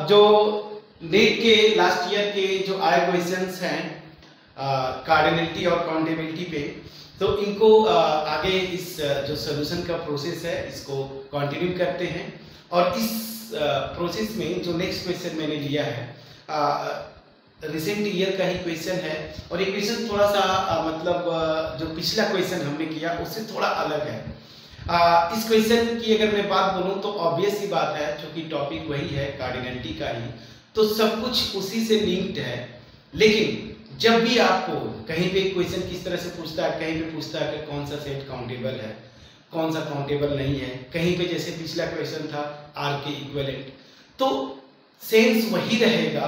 जो नेट के last year के जो आए क्वेश्चंस हैं कार्डिनलिटी और काउंटेबिलिटी पे, तो इनको आगे इस जो सोल्यूशन का प्रोसेस है इसको कंटिन्यू करते हैं। और इस प्रोसेस में जो नेक्स्ट क्वेश्चन मैंने लिया है रिसेंट ईयर का ही क्वेश्चन है, और ये क्वेश्चन थोड़ा सा मतलब जो पिछला क्वेश्चन हमने किया उससे थोड़ा अलग है। इस क्वेश्चन की अगर मैं बात बोलूं तो ऑब्वियस ही बात है, क्योंकि टॉपिक वही है कार्डिनलिटी का ही, तो सब कुछ उसी से लिंक्ड है। लेकिन जब भी आपको कहीं पे क्वेश्चन किस तरह से पूछता है, कहीं पे पूछता है कि कौन सा सेट काउंटेबल है, कौन सा काउंटेबल नहीं है, कहीं पे जैसे पिछला क्वेश्चन था आर के इक्विवेलेंट, तो सेंस वही रहेगा,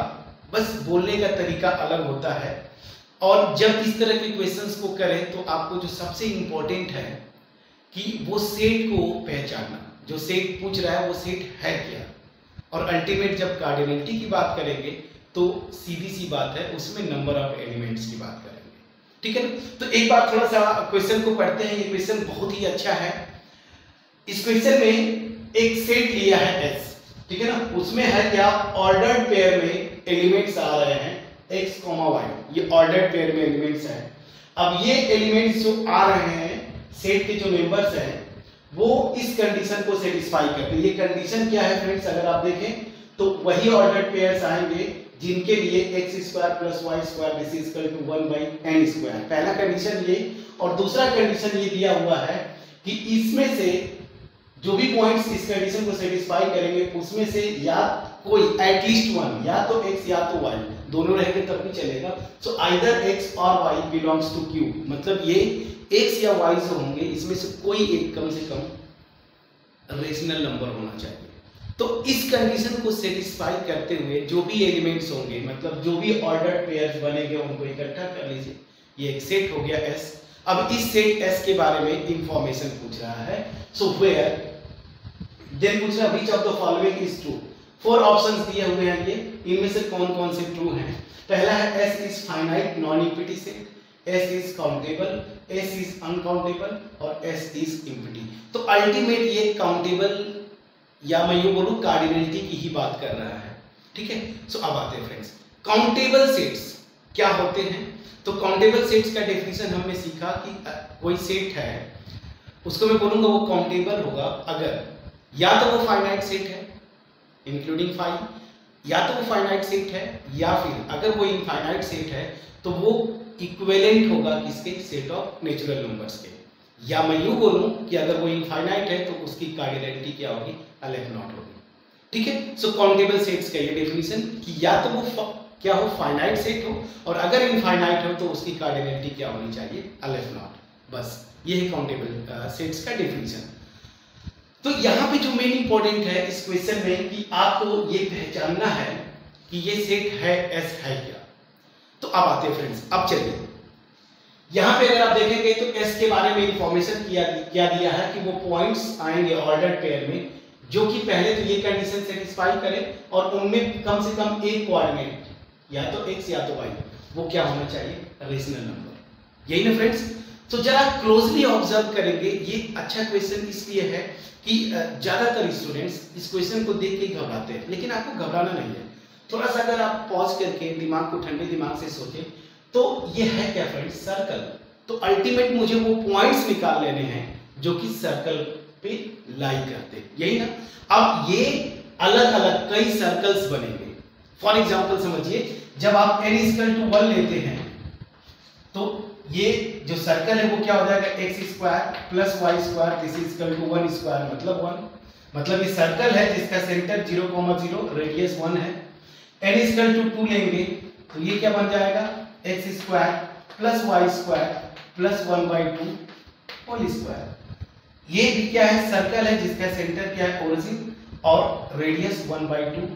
बस बोलने का तरीका अलग होता है। और जब इस तरह के क्वेश्चंस को करें तो आपको जो सबसे इंपॉर्टेंट है कि वो सेट को पहचानना, जो सेट पूछ रहा है वो सेट है क्या। और अल्टीमेट जब कार्डिनलिटी की बात करेंगे तो सीधी सी बात है, उसमें नंबर ऑफ एलिमेंट्स की बात करेंगे, ठीक है ना। तो एक बार थोड़ा सा क्वेश्चन को पढ़ते हैं। ये क्वेश्चन बहुत ही अच्छा है। इस क्वेश्चन में एक सेट लिया है एस, ठीक है ना, उसमें है क्या, ऑर्डर्ड पेयर में एलिमेंट्स आ रहे हैं x, y, ये ऑर्डर्ड पेयर में एलिमेंट्स हैं। अब ये एलिमेंट्स जो आ रहे हैं सेट के जो मेंबर्स हैं वो इस कंडीशन को सेटिस्फाई करते हैं। ये कंडीशन क्या है फ्रेंड्स, अगर आप देखें तो वही ऑर्डर्ड पेयर्स आएंगे जिनके लिए x² + y² this is equal to 1/n²। पहला कंडीशन ये, और दूसरा कंडीशन ये दिया हुआ है कि इसमें से जो भी पॉइंट्स इस कंडीशन को सेटिस्फाई करेंगे उसमें से या कोई एटलीस्ट वन, या तो x या तो y, दोनों रहेंगे तब भी चलेगा। सो आइदर x और y बिलोंग्स टू Q, मतलब ये x या y जो होंगे इसमें से कोई एक कम से कम रेशनल नंबर होना चाहिए। तो इस कंडीशन को सेटिस्फाई करते हुए जो भी एलिमेंट्स होंगे, मतलब जो भी ऑर्डर्ड पेयर्स बनेंगे उनको इकट्ठा कर लीजिए। ये एक सेट हो गया S। अब इस सेट S के बारे में इंफॉर्मेशन पूछ रहा है। सो वेयर देन पूछ रहा है which of the following is true. 4 options दिए हुए हैं, ये इनमें से कौन कौन से ट्रू हैं। पहला है S is finite non empty set, S is countable, S is uncountable और S इज इम्पिटी। तो अल्टीमेट ये काउंटेबल या मैं यूं बोलूं कार्डिनलिटी की ही बात कर रहा है, ठीक है। सो अब आते हैं फ्रेंड्स, काउंटेबल सेट्स क्या होते हैं। तो काउंटेबल सेट्स का डेफिनेशन हमने सीखा कि कोई सेट है उसको मैं बोलूंगा वो काउंटेबल होगा अगर या तो वो फाइनाइट सेट है इंक्लूडिंग 5, या तो वो फाइनाइट सेट है, या फिर अगर वो इनफाइनाइट सेट है तो वो इक्विवेलेंट होगा किसके, सेट ऑफ नेचुरल नंबर्स के। या मैं यूं बोलूं कि अगर वो इनफाइनाइट है तो उसकी कार्डिनलिटी क्या होगी, अलेफ नॉट होगी, ठीक है। सो काउंटेबल सेट्स का ये डेफिनेशन कि या तो वो क्या हो, फाइनाइट सेट हो, और अगर इनफाइनाइट हो तो उसकी कार्डिनलिटी क्या होनी चाहिए, अलेफ नॉट। बस ये है काउंटेबल सेट्स का डेफिनेशन। तो यहाँ पे जो मेन इंपॉर्टेंट है इस क्वेश्चन में कि आपको ये पहचानना है कि ये सेट है S है क्या। तो अब आते हैं फ्रेंड्स, अब चलिए यहाँ पे अगर आप देखेंगे तो S के बारे में इंफॉर्मेशन क्या दिया है कि वो पॉइंट्स आएंगे ऑर्डर्ड पेयर में जो कि पहले तो ये कंडीशन सेटिस्फाई करें और उनमें कम से कम एक कोऑर्डिनेट या तो x या तो y वो क्या होना चाहिए, रेशनल नंबर। यही ना फ्रेंड्स। तो जरा क्लोजली ऑब्जर्व करेंगे। ये अच्छा क्वेश्चन इसलिए है कि ज्यादातर स्टूडेंट्स इस क्वेश्चन को देख के घबराते हैं, लेकिन आपको घबराना नहीं है। थोड़ा सा अगर आप पॉज करके दिमाग को ठंडे दिमाग से सोचें तो ये है क्या फ्रेंड्स, सर्कल। तो अल्टीमेट मुझे वो पॉइंट्स निकाल लेने हैं जो कि सर्कल पे लाई करते, यही ना। अब ये अलग अलग कई सर्कल्स बनेंगे। फॉर एग्जांपल समझिए, जब आप n=1 लेते हैं तो ये जो सर्कल है वो क्या हो जाएगा, x² + y² this is equal to 1² मतलब 1। मतलब ये सर्कल है जिसका सेंटर 0,0 रेडियस 1 है। n=2 लेंगे तो ये क्या बन जाएगा, x² + y² + 1/2 होल स्क्वायर। ये भी क्या है, सर्कल है जिसका सेंटर क्या है, ओरिजिन और रेडियस 1/2।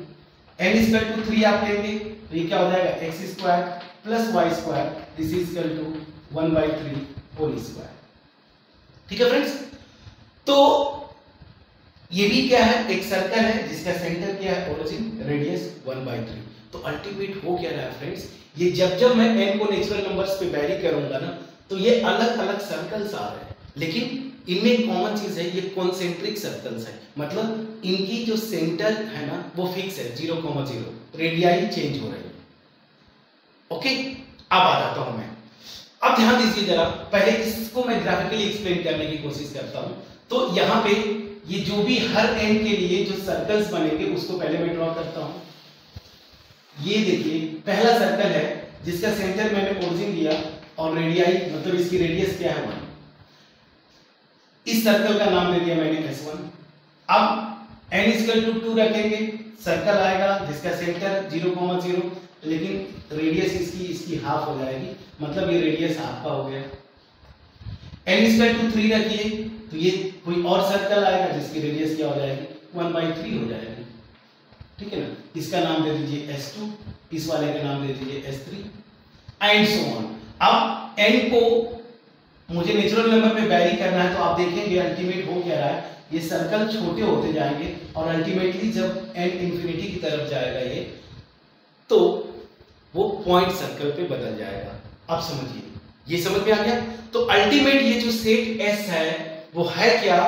n=3 आप लेंगे तो ये क्या हो जाएगा, x² + y² this is equal to 1/3 whole square, ठीक है फ्रेंड्स। तो ये भी क्या है, एक सर्कल है जिसका सेंटर क्या है, ओरिजिन, रेडियस 1/3। तो अल्टीमेट हो क्या रहा है फ्रेंड्स, ये जब मैं n को नेचुरल नंबर्स पे वैरी करूंगा ना तो ये अलग अलग सर्कल्स आ रहे हैं, लेकिन इनमें कॉमन चीज है, ये कॉन्सेंट्रिक सर्कल्स है, मतलब इनकी जो सेंटर है ना वो फिक्स है 0,0, रेडियाई चेंज हो रही है। ओके, अब आ जाता हूं मैं। अब ध्यान दीजिए जरा, पहले इसको मैं ग्राफिकली एक्सप्लेन करने की कोशिश करता हूं। तो यहां पे ये जो भी हर एंड के लिए जो सर्कल्स बनेंगे उसको पहले मैं ड्रॉ करता हूं। ये देखिए पहला सर्कल है जिसका सेंटर मैंने ओरिजिन लिया और रेडियाई मतलब इसकी रेडियस क्या है 1। इस सर्कल का नाम दे दिया मैंने S1। अब n=2 रखेंगे, सर्कल आएगा जिसका सेंटर 0,0, लेकिन रेडियस इसकी हाफ हो जाएगी, मतलब ये रेडियस हाफ का हो गया। n=3 रखिए तो ये कोई और सर्कल आएगा जिसकी रेडियस क्या हो जाएगी 1/3 हो जाएगी, ठीक है ना। इसका नाम दे दीजिए S2, इस वाले का नाम दे दीजिए S3 एंड सो ऑन। अब n को मुझे नेचुरल नंबर में वैरी करना है, तो आप देखेंगे अल्टीमेट हो क्या रहा है, ये सर्कल छोटे होते जाएंगे और अल्टीमेटली जब n इंफिनिटी की तरफ जाएगा ये, तो वो पॉइंट सर्कल पे बदल जाएगा। अब समझिए, ये समझ में आ गया। तो अल्टीमेट ये जो सेट S है वो है क्या,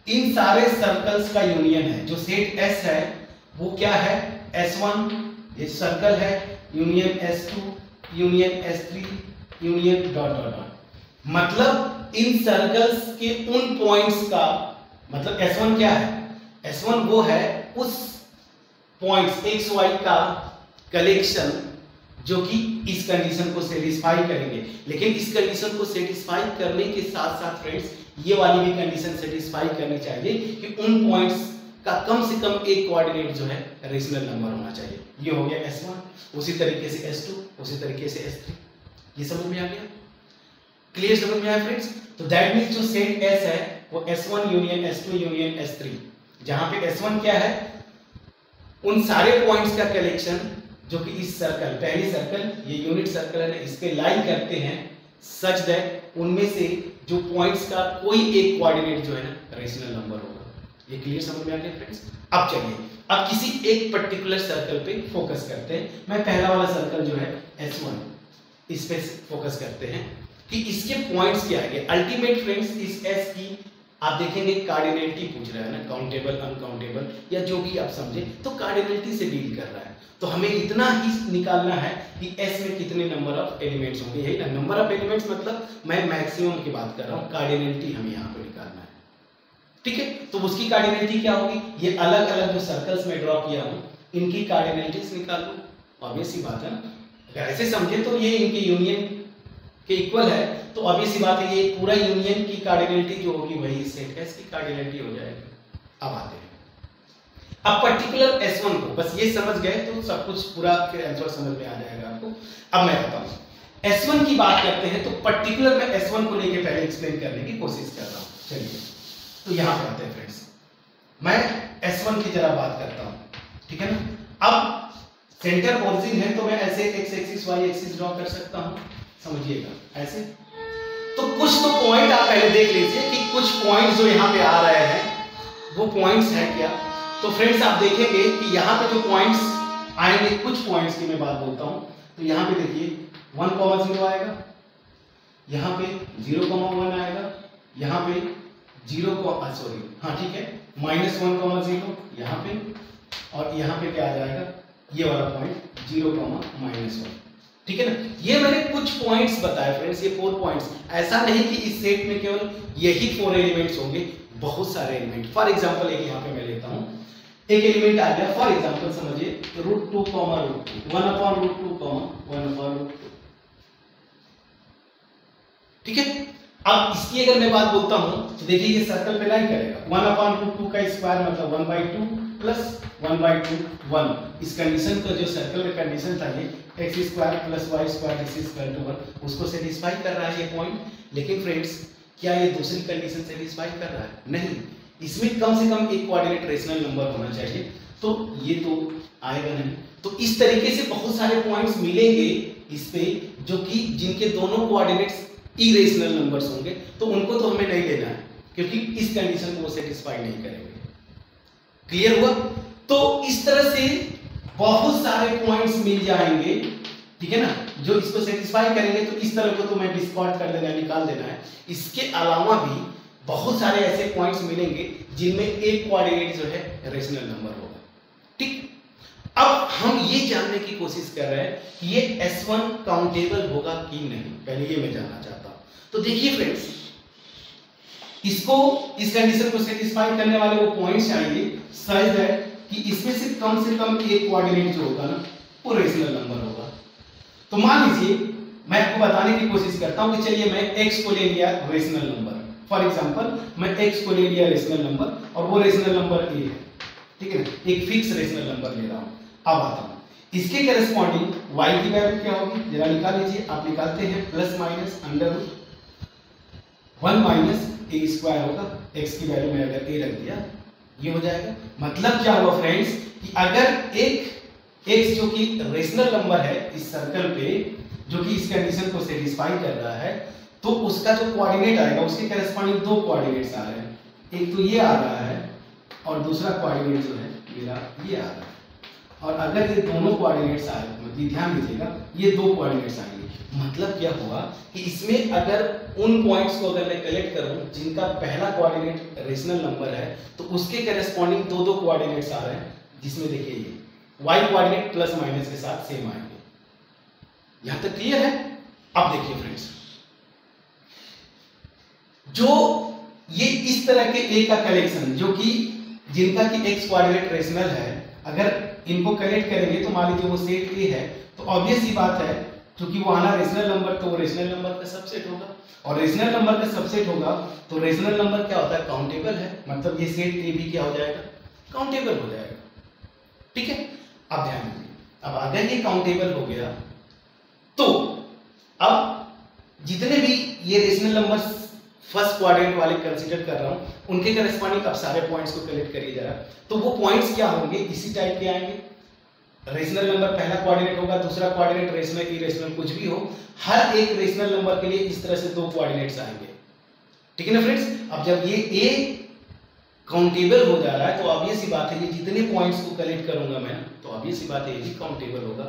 इन सारे सर्कल्स का यूनियन है। जो सेट S है वो क्या है, S1 ये सर्कल है, union S2 union S3 union dot dot dot, मतलब इन सर्कल्स के उन पॉइंट्स का मतलब S1 क्या है, S1 वो है उस पॉइंट्स x y का कलेक्शन जो कि इस कंडीशन को सेटिस्फाई करेंगे। लेकिन इस कंडीशन को सेटिस्फाई करने के साथ साथ फ्रेंड्स ये वाली भी कंडीशन सेटिस्फाई करनी चाहिए कि उन पॉइंट्स का कम से कम एक कोऑर्डिनेट जो है रेशनल नंबर होना चाहिए। ये हो गया S1, उसी तरीके से S2, उसी तरीके से S3। ये समझ में आ गया, क्लियर समझ में आया फ्रेंड्स। तो दैट मींस जो सेट S है वो S1 union S2 union S3, जहां पे S1 क्या है, उन सारे पॉइंट्स का कलेक्शन जो कि इस सर्कल, पहली सर्कल ये यूनिट सर्कल है ना, इसके लाइन करते हैं सच दैट उनमें से जो पॉइंट्स का कोई एक कोऑर्डिनेट जो है ना रेशनल नंबर होगा। ये क्लियर समझ में आ गया फ्रेंड्स। अब चलिए अब किसी एक पर्टिकुलर सर्कल पे फोकस करते हैं। मैं पहला वाला सर्कल जो है S1, इस पे फोकस करते हैं कि इसके पॉइंट्स क्या है। अल्टीमेट फ्रेंड्स इस S की आप देखेंगे कार्डिनलिटी पूछ रहा है ना, काउंटेबल अनकाउंटेबल या जो भी आप समझे, तो कार्डिनलिटी से डील कर रहा है। तो हमें इतना ही निकालना है कि S में कितने नंबर ऑफ एलिमेंट्स होंगे। यही ना, नंबर ऑफ एलिमेंट्स मतलब मैं मैक्सिमम की बात कर रहा हूँ, कार्डिनलिटी हमें यहाँ पे निकालना है, ठीक है। तो उसकी कार्डिनलिटी क्या होगी, ये अलग अलग जो सर्कल्स में ड्रॉ किया हूँ इनकी कार्डिनलिटीज निकाल लो, ऑब्वियस सी बात है ना। अगर ऐसे समझे तो ये इनके यूनियन के इक्वल है, तो ऑब्वियस सी बात है ये पूरा यूनियन की कार्डिनलिटी जो होगी वही सेट S की कार्डिनलिटी हो जाएगी। अब आते हैं अब पर्टिकुलर S1 को, बस ये समझ गए तो सब कुछ पूरा फिर आंसर समझ में आ जाएगा आपको। अब मैं बताता हूं S1 की बात करते हैं, तो पर्टिकुलर मैं S1 को लेके पहले एक्सप्लेन करने की कोशिश कर रहा हूं। चलिए तो यहां पे आते हैं फ्रेंड्स, मैं S1 की जरा बात करता हूं, ठीक है ना। अब सेंटर ओरिजिन है तो मैं ऐसे x axis y axis draw कर सकता हूं, समझिएगा ऐसे। तो कुछ तो पॉइंट आप पहले देख लीजिए कि कुछ पॉइंट्स जो यहाँ पे आ रहे हैं वो पॉइंट्स हैं क्या। तो फ्रेंड्स आप देखेंगे कि यहाँ पे जो पॉइंट्स आएंगे, कुछ पॉइंट्स की मैं बात बोलता हूँ, तो यहाँ पे देखिए 1,0 आएगा, यहाँ पे 0,1 आएगा, यहाँ पे 0, हाँ ठीक है, -1,0 यहाँ पे, और यहाँ पे क्या आ जाएगा ये वाला पॉइंट 0,-1, ठीक है ना। ये मैंने कुछ पॉइंट्स बताए फ्रेंड्स, ये 4 पॉइंट्स। ऐसा नहीं कि इस सेट में केवल यही 4 एलिमेंट्स होंगे, बहुत सारे एलिमेंट। फॉर एग्जांपल एक यहाँ पे मैं लेता हूँ, एक एलिमेंट आ गया, फॉर एग्जांपल समझिए √2, √2, 1/√2, 1/√2, ठीक है। अब इसकी अगर मैं बात बोलता हूं तो देखिए ये सर्कल पे लाइन करेगा, 1/√2 का स्क्वायर मतलब 1/2 प्लस 1/2 1। इस कंडीशन का जो सर्कल का कंडीशन था ये x² + y² = 1, उसको सेटिस्फाई कर रहा है ये पॉइंट। लेकिन फ्रेंड्स क्या ये दूसरी कंडीशन सेटिस्फाई कर रहा है? नहीं, इसमें कम से कम एक कोऑर्डिनेट रेशनल नंबर होना चाहिए, तो ये तो आएगा नहीं। तो इस तरीके से बहुत सारे पॉइंट्स मिलेंगे इस पे जो कि जिनके दोनों कोऑर्डिनेट्स इरेशनल नंबर्स होंगे, तो उनको तो हमें नहीं लेना है क्योंकि इस कंडीशन को वो सेटिस्फाई नहीं करेंगे। क्लियर हुआ? तो इस तरह से बहुत सारे पॉइंट्स मिल जाएंगे, ठीक है ना, जो इसको सेटिस्फाई करेंगे। तो इस तरह को तो मैं डिस्कार्ड कर देना, निकाल देना है। इसके अलावा भी बहुत सारे ऐसे पॉइंट्स मिलेंगे जिनमें एक कोऑर्डिनेट जो है रेशनल नंबर होगा। ठीक, अब हम ये जानने की कोशिश कर रहे हैं कि ये S1 काउंटेबल होगा कि नहीं, पहले ये मैं जानना चाहता हूं। तो देखिए फ्रेंड्स, इसको इस कंडीशन को सेटिस्फाई करने वाले वो पॉइंट्स आएंगे सच दैट कि इसमें से कम एक कोऑर्डिनेट जो होगा ना वो रेशनल नंबर होगा। तो मान लीजिए मैं आपको बताने की कोशिश करता हूं कि चलिए मैं x को ले लिया रेशनल नंबर, फॉर एग्जांपल मैं x को ले लिया रेशनल नंबर और वो रेशनल नंबर a है, ठीक है ना, एक फिक्स रेशनल नंबर ले रहा हूं। अब आता हूं इसके करेस्पॉन्डिंग y की वैल्यू क्या होगी, जरा निकाल लीजिए। आप निकालते हैं plus minus under root 1 minus a square होगा, x की वैल्यू में अगर a रख दिया ये हो जाएगा। मतलब क्या हुआ फ्रेंड्स कि अगर एक x जो कि रेशनल नंबर है इस सर्कल पे, जो कि इस कंडीशन को सेटिस्फाई कर रहा है, तो उसका जो कोऑर्डिनेट आएगा उसके करेस्पॉन्डिंग दो कोऑर्डिनेट्स आ रहे हैं, एक तो ये आ रहा है और दूसरा कोऑर्डिनेट जो है मेरा ये आ रहा है। और अगर ये दोनों कोऑर्डिनेट्स आए, मतलब ध्यान दीजिएगा ये दो कोऑर्डिनेट्स आएंगे, मतलब क्या हुआ कि इसमें अगर उन पॉइंट्स को अगर मैं कलेक्ट करूं जिनका पहला कोऑर्डिनेट रेशनल नंबर है तो उसके करेस्पॉन्डिंग दो दो कोऑर्डिनेट्स आ रहे हैं, जिसमें देखिए ये y कोऑर्डिनेट प्लस माइनस के साथ सेम आएंगे। यहां तक क्लियर है? अब देखिए फ्रेंड्स, जो ये इस तरह के a का कलेक्शन जो कि जिनका कि x कोऑर्डिनेट रेशनल है, अगर इनको कलेक्ट करेंगे तो मान लीजिए वो सेट A है, तो ऑब्वियस ही बात है क्योंकि वो आना रेशनल नंबर, तो वो रेशनल नंबर का सबसेट होगा, और रेशनल नंबर का सबसेट होगा तो रेशनल नंबर क्या होता है, काउंटेबल है, मतलब ये सेट A भी क्या हो जाएगा, काउंटेबल हो जाएगा। ठीक है, अब ध्यान दीजिए, अब अगर ये काउंटेबल हो गया तो अब जितने भी ये रेशनल नंबर फर्स्ट क्वाड्रेंट वाले कंसीडर कर रहा हूं उनके करेस्पॉन्डिंग अब सारे पॉइंट्स को कलेक्ट करिए जरा, तो वो पॉइंट्स क्या होंगे, इसी टाइप के आएंगे। रेशनल नंबर पहला कोऑर्डिनेट होगा, दूसरा कोऑर्डिनेट रेशनल इरेशनल कुछ भी हो, हर एक रेशनल नंबर के लिए इस तरह से दो कोऑर्डिनेट्स आएंगे। ठीक है ना फ्रेंड्स? अब जब ये a काउंटेबल हो जा रहा है तो ऑब्वियस सी बात है ये जितने पॉइंट्स को कलेक्ट करूंगा मैं, तो ऑब्वियस सी बात है ये भी काउंटेबल होगा।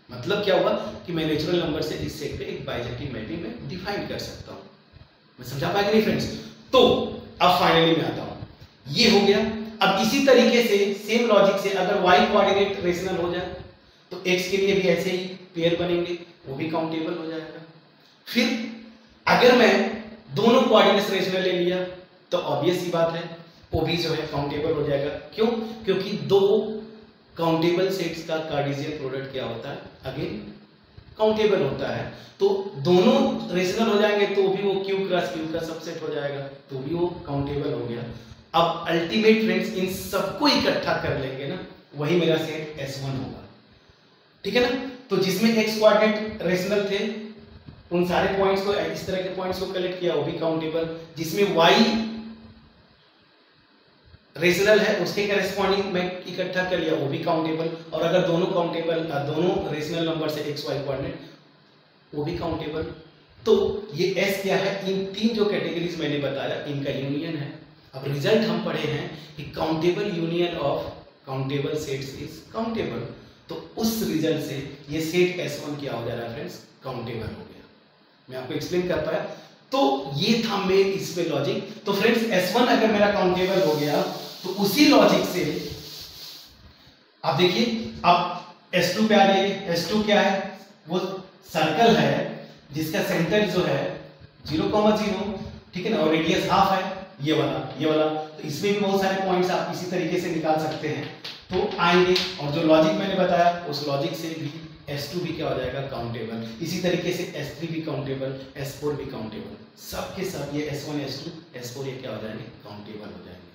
मतलब क्या होगा कि मैं नेचुरल नंबर से इस सेट पे एक बाइजेक्टिव मैपिंग में डिफाइन कर सकता हूं। मैं समझा पाया कि नहीं फ्रेंड्स? तो अब फाइनली मैं आता हूं, ये हो गया। अब इसी तरीके से सेम लॉजिक से अगर y कोऑर्डिनेट रेशनल हो जाए तो x के लिए भी ऐसे ही पेयर बनेंगे, वो भी काउंटेबल हो जाएगा। फिर अगर मैं दोनों कोऑर्डिनेट्स रेशनल ले लिया तो ऑब्वियस सी बात है वो भी जो है काउंटेबल हो जाएगा। क्यों? क्योंकि दो काउंटेबल सेट्स का कार्टेशियन प्रोडक्ट क्या होता है, अगेन काउंटेबल होता है। तो दोनों रेशनल हो जाएंगे तो भी वो q क्रॉस q का सबसेट हो जाएगा, तो भी वो काउंटेबल हो गया। अब अल्टीमेट फ्रेंड्स इन सबको इकट्ठा कर लेंगे ना, वही मेरा सेट S1 होगा। ठीक है ना? तो जिसमें x कोऑर्डिनेट रेशनल थे उन सारे पॉइंट्स को, इस तरह के पॉइंट्स को कलेक्ट किया, वो भी काउंटेबल। जिसमें y रेशनल है उसके करेस्पॉन्डिंग मैं इकट्ठा कर लिया, वो भी काउंटेबल। और अगर दोनों काउंटेबल, दोनों रेशनल नंबर से x y कोऑर्डिनेट, वो भी काउंटेबल। तो ये S क्या है, इन तीन जो कैटेगरीज मैंने बताया इनका यूनियन है। अब रिजल्ट हम पढ़े हैं कि countable union of countable sets is countable, तो उस रिजल्ट से ये सेट S1 क्या हो जा रहा है फ्रेंड्स, काउंटेबल हो गया। मैं आपको एक्सप्लेन कर पाया? तो ये था मेन इस पे लॉजिक। तो फ्रेंड्स S1 अगर मेरा काउंटेबल हो गया तो उसी लॉजिक से आप देखिए, अब S2 पे आ जाइए। S2 क्या है, वो सर्कल है जिसका सेंटर जो है 0,0, ठीक है ना, और रेडियस हाफ है, ये वाला। तो इसमें भी बहुत सारे पॉइंट्स आप इसी तरीके से निकाल सकते हैं, तो आएंगे। और जो लॉजिक मैंने बताया उस लॉजिक से भी S2 भी क्या हो जाएगा, काउंटेबल। इसी तरीके से S3 भी काउंटेबल, S4 भी काउंटेबल, सब के सब ये S1 S2 S4 ये क्या हो जाएंगे, काउंटेबल हो जाएंगे।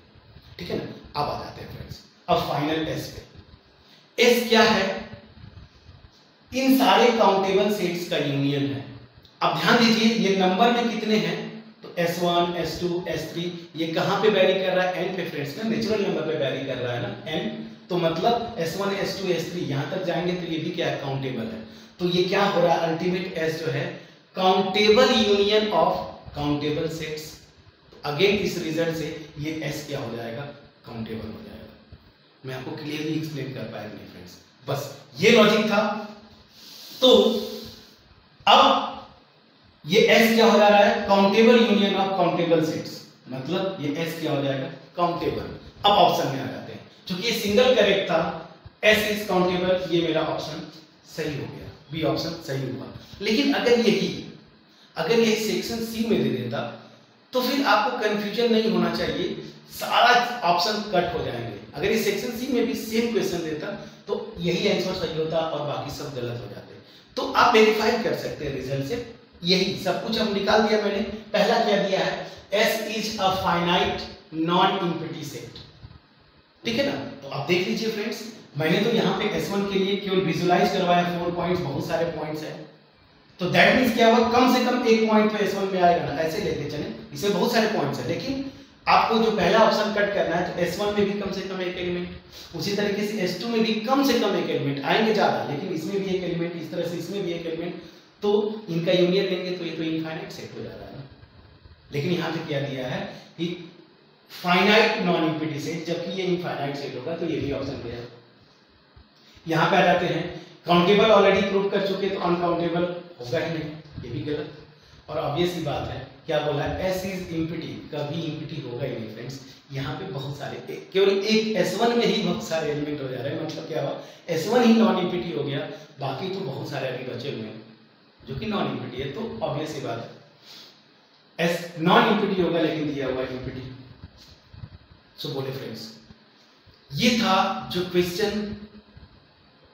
ठीक है ना? अब आ जाते हैं फ्रेंड्स अब फाइनल S पे। S क्या है, इन सारे काउंटेबल सेट्स का यूनियन है। अब ध्यान दीजिए ये नंबर में कितने हैं, तो S1 S2 S3 ये कहां पे वैरी कर रहा है, n पे फ्रेंड्स ना, नेचुरल नंबर पे वैरी कर रहा है ना, n। तो मतलब S1 S2 S3 यहां तक जाएंगे तो ये भी क्या है, काउंटेबल है। तो ये क्या हो रहा है, अल्टीमेट S जो है countable union of countable sets. Again इस रिजल्ट से ये S क्या हो जाएगा, काउंटेबल हो जाएगा। मैं आपको क्लियरली एक्सप्लेन कर पाया नहीं फ्रेंड्स, बस ये लॉजिक था। तो अब ये S क्या हो जा रहा है, countable union of countable sets. मतलब ये एस क्या हो जाएगा, काउंटेबल। अब ऑप्शन में आ जाते हैं, क्योंकि ये सिंगल करेक्ट था, एस इज काउंटेबल, ये मेरा ऑप्शन सही हो गया, बी ऑप्शन सही हुआ। लेकिन अगर यही सेक्शन सी में दे देता तो फिर आपको कंफ्यूजन नहीं होना चाहिए, सारा ऑप्शन कट हो जाएंगे। अगर ये सेक्शन सी में भी सेम क्वेश्चन देता तो यही आंसर सही होता और बाकी सब गलत हो जाते। तो आप वेरीफाई कर सकते हैं रिजल्ट से, यही सब कुछ हम निकाल दिया मैंने। पहला क्या दिया है, S is a finite non empty set, ठीक है ना। तो आप देख लीजिए फ्रेंड्स, मैंने तो यहाँ पे S1 के लिए केवल विजुलाइज करवाया 4 पॉइंट्स, बहुत सारे पॉइंट्स हैं, तो दैट मींस क्या हुआ, कम से कम एक पॉइंट तो S1 में आएगा ना, ऐसे लेके चले, इसमें बहुत सारे पॉइंट्स हैं। लेकिन आपको जो पहला ऑप्शन कट करना है तो S1 में भी कम से कम एक एलिमेंट, उसी तरीके से S2 में भी कम से कम एक एलिमेंट आएंगे ज्यादा, लेकिन इसमें भी एक एलिमेंट, इस तरह से इसमें भी एक एलिमेंट, तो इनका यूनियन लेंगे तो ये तो इनफाइनाइट सेट हो जा रहा है ना। लेकिन यहाँ पे क्या दिया है कि फाइनाइट नॉन एम्प्टी सेट, जबकि ये इनफाइनाइट सेट होगा, तो ये भी ऑप्शन दिया है। यहाँ पे आ जाते हैं, काउंटेबल ऑलरेडी प्रूव कर चुके, तो अनकाउंटेबल होगा ही नहीं, ये भी गलत। और ऑब्वियस ही बात है, क्या बोला है, एस इज एम्प्टी, कभी एम्प्टी होगा ही नहीं फ्रेंड्स। यहाँ पे बहुत सारे, केवल एक S1 में ही बहुत सारे एलिमेंट हो जा रहे हैं, मतलब क्या हुआ, S1 ही नॉन एम्प्टी हो गया, बाकी तो बहुत सारे अभी बचे हुए हैं जो कि नॉन एम्प्टी है। तो ऑब्वियस ही बात है, एस नॉन एम्प्टी होगा, लेकिन दिया हुआ एम्प्टी। सो बोले फ्रेंड्स, ये था जो क्वेश्चन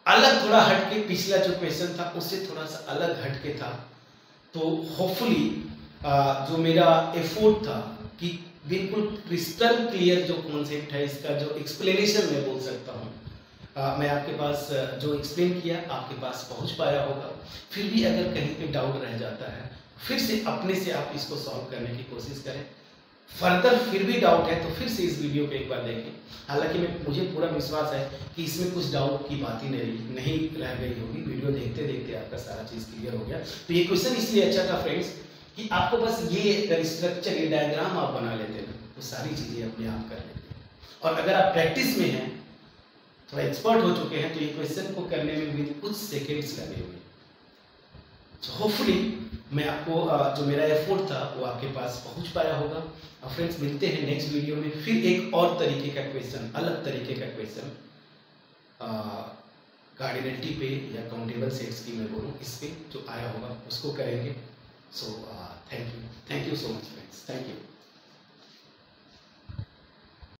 अलग, थोड़ा हटके, पिछला जो क्वेश्चन था उससे थोड़ा सा अलग हटके था। तो होपफुली जो मेरा एफर्ट था कि बिल्कुल क्रिस्टल क्लियर जो कॉन्सेप्ट है, इसका जो एक्सप्लेनेशन मैं बोल सकता हूँ, मैं आपके पास जो एक्सप्लेन किया आपके पास पहुँच पाया होगा। फिर भी अगर कहीं पे डाउट रह जाता है, फिर से अपने से आप इसको सॉल्व करने की कोशिश करें। फर्दर फिर भी डाउट है तो फिर से इस वीडियो को एक बार देखें। हालांकि मुझे पूरा विश्वास है कि इसमें कुछ डाउट की बात ही नहीं रह गई होगी, वीडियो देखते देखते आपका सारा चीज़ क्लियर हो गया। तो ये क्वेश्चन इसलिए अच्छा था फ्रेंड्स कि आपको बस ये स्ट्रक्चर, ये डायग्राम आप बना लेते हैं तो सारी चीज़ें अपने आप कर लेते हैं। और अगर आप प्रैक्टिस में हैं, थोड़ा एक्सपर्ट हो चुके हैं, तो ये क्वेश्चन को करने में भी कुछ सेकेंड्स लगेंगे। तो होपफुली मैं आपको जो मेरा एफर्ट था वो आपके पास पहुंच पाया होगा। और फ्रेंड्स, मिलते हैं नेक्स्ट वीडियो में फिर एक और तरीके का क्वेश्चन, अलग तरीके का क्वेश्चन, कार्डिनलिटी पे या काउंटेबल सेट्स की मैं बोलूँ, इस पे जो आया होगा उसको करेंगे। So thank you so much friends, thank you.